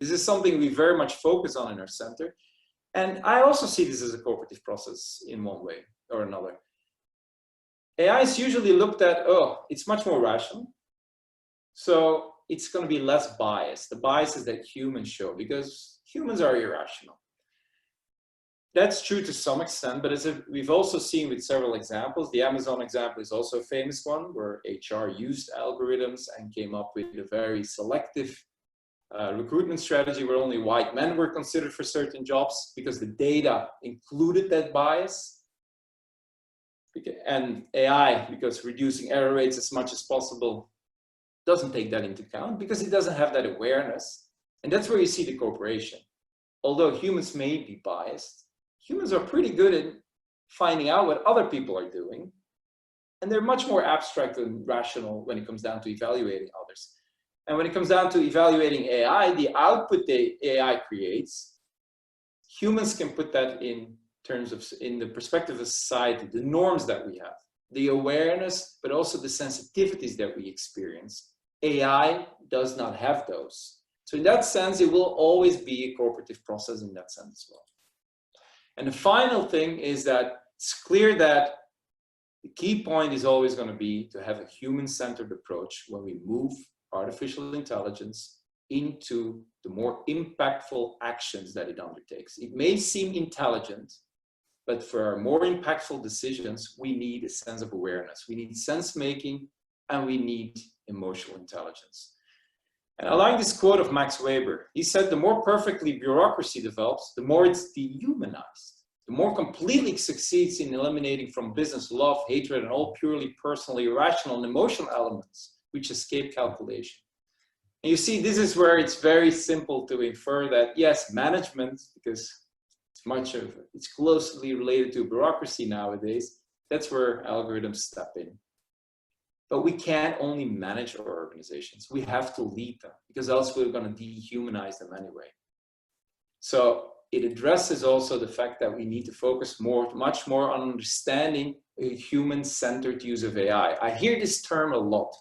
This is something we very much focus on in our center. And I also see this as a cooperative process in one way or another. AI is usually looked at, oh, it's much more rational. So it's going to be less biased. The biases that humans show, because humans are irrational. That's true to some extent, but as we've also seen with several examples, the Amazon example is also a famous one where HR used algorithms and came up with a very selective recruitment strategy where only white men were considered for certain jobs because the data included that bias. And AI, because reducing error rates as much as possible, doesn't take that into account because it doesn't have that awareness. And that's where you see the cooperation. Although humans may be biased, humans are pretty good at finding out what other people are doing. And they're much more abstract and rational when it comes down to evaluating others. And when it comes down to evaluating AI, the output the AI creates, humans can put that in terms of, in the perspective of society, the norms that we have, the awareness, but also the sensitivities that we experience. AI does not have those. So in that sense, it will always be a cooperative process in that sense as well. And the final thing is that it's clear that the key point is always going to be to have a human-centered approach when we move artificial intelligence into the more impactful actions that it undertakes. It may seem intelligent, but for our more impactful decisions, we need a sense of awareness. We need sense-making, and we need emotional intelligence. And I like this quote of Max Weber. He said, the more perfectly bureaucracy develops, the more it's dehumanized. The more completely it succeeds in eliminating from business love, hatred, and all purely personally irrational and emotional elements which escape calculation. And you see, this is where it's very simple to infer that, yes, management, because it's closely related to bureaucracy nowadays, that's where algorithms step in. But we can't only manage our organizations. We have to lead them because else we're going to dehumanize them anyway. So it addresses also the fact that we need to focus much more on understanding a human-centered use of AI. I hear this term a lot,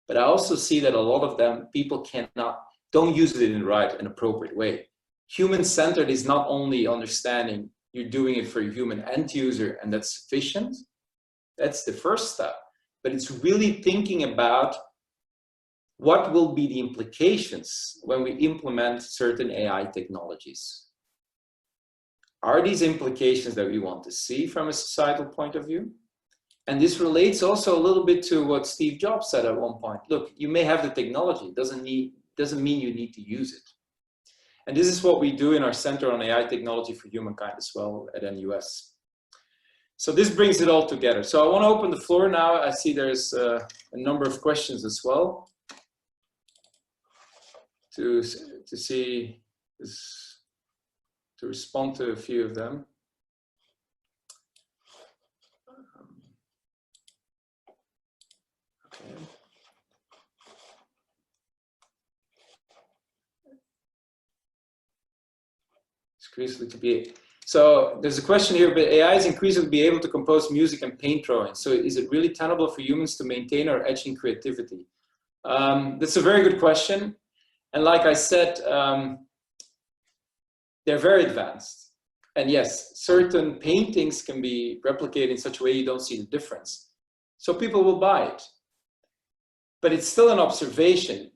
but I also see that a lot of people don't use it in the right and appropriate way. Human-centered is not only understanding you're doing it for a human end user and that's sufficient. That's the first step. But it's really thinking about what will be the implications when we implement certain AI technologies. Are these implications that we want to see from a societal point of view? And this relates also a little bit to what Steve Jobs said at one point. Look, you may have the technology, it doesn't mean you need to use it. And this is what we do in our Center on AI Technology for Humankind as well at NUS. So this brings it all together. So I want to open the floor now. I see there's a number of questions as well to respond to a few of them. Okay. Increasingly to be. So there's a question here, but AI is increasingly be able to compose music and paint drawings. So is it really tenable for humans to maintain our edge in creativity? That's a very good question. And like I said, they're very advanced. And yes, certain paintings can be replicated in such a way you don't see the difference. So people will buy it. But it's still an observation.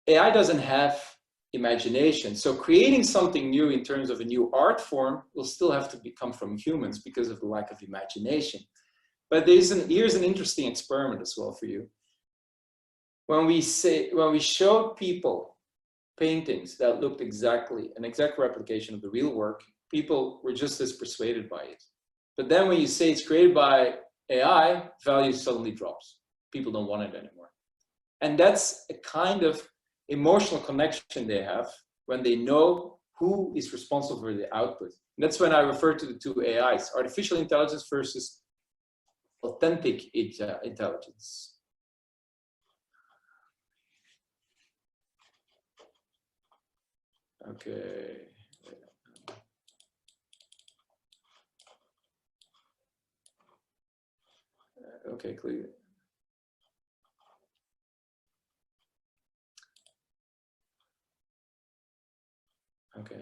AI doesn't have imagination. So creating something new in terms of a new art form will still have to come from humans because of the lack of imagination. But here's an interesting experiment as well for you. When we showed people paintings that looked an exact replication of the real work, people were just as persuaded by it. But then when you say it's created by AI, value suddenly drops. People don't want it anymore. And that's a kind of emotional connection they have when they know who is responsible for the output. And that's when I refer to the two AIs, artificial intelligence versus authentic intelligence. Okay. Okay, clear. Okay.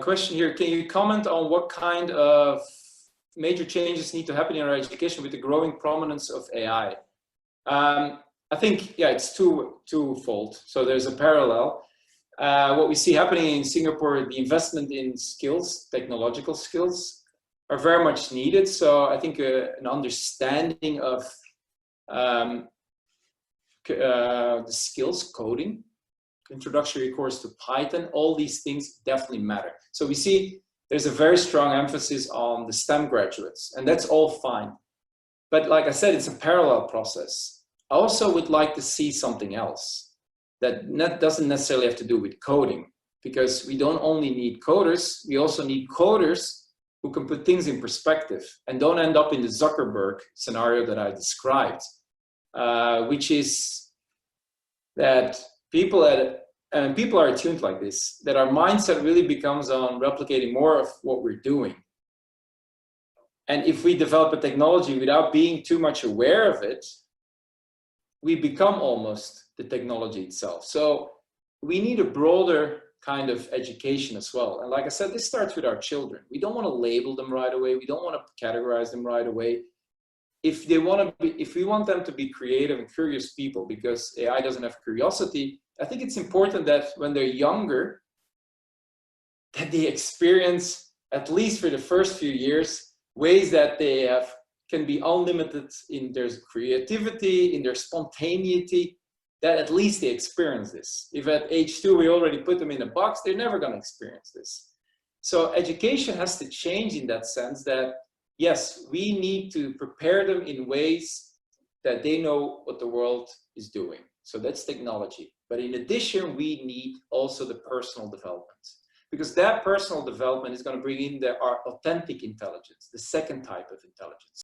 Question here, can you comment on what kind of major changes need to happen in our education with the growing prominence of AI? I think, yeah, it's twofold. So there's a parallel. What we see happening in Singapore, the investment in skills, technological skills, are very much needed. So I think an understanding of the skills, coding, introductory course to Python, all these things definitely matter. So we see there's a very strong emphasis on the STEM graduates, and that's all fine. But like I said, it's a parallel process. I also would like to see something else that doesn't necessarily have to do with coding, because we don't only need coders, we also need coders who can put things in perspective and don't end up in the Zuckerberg scenario that I described, which is that people are attuned like this, that our mindset really becomes on replicating more of what we're doing. And if we develop a technology without being too much aware of it, we become almost the technology itself. So we need a broader kind of education as well. And like I said, this starts with our children. We don't want to label them right away. We don't want to categorize them right away. If we want them to be creative and curious people, because AI doesn't have curiosity, I think it's important that when they're younger, that they experience, at least for the first few years, ways that they can be unlimited in their creativity, in their spontaneity, that at least they experience this. If at age 2 we already put them in a box, they're never going to experience this. So education has to change in that sense that, yes, we need to prepare them in ways that they know what the world is doing. So that's technology. But in addition, we need also the personal development, because that personal development is going to bring in our authentic intelligence, the second type of intelligence.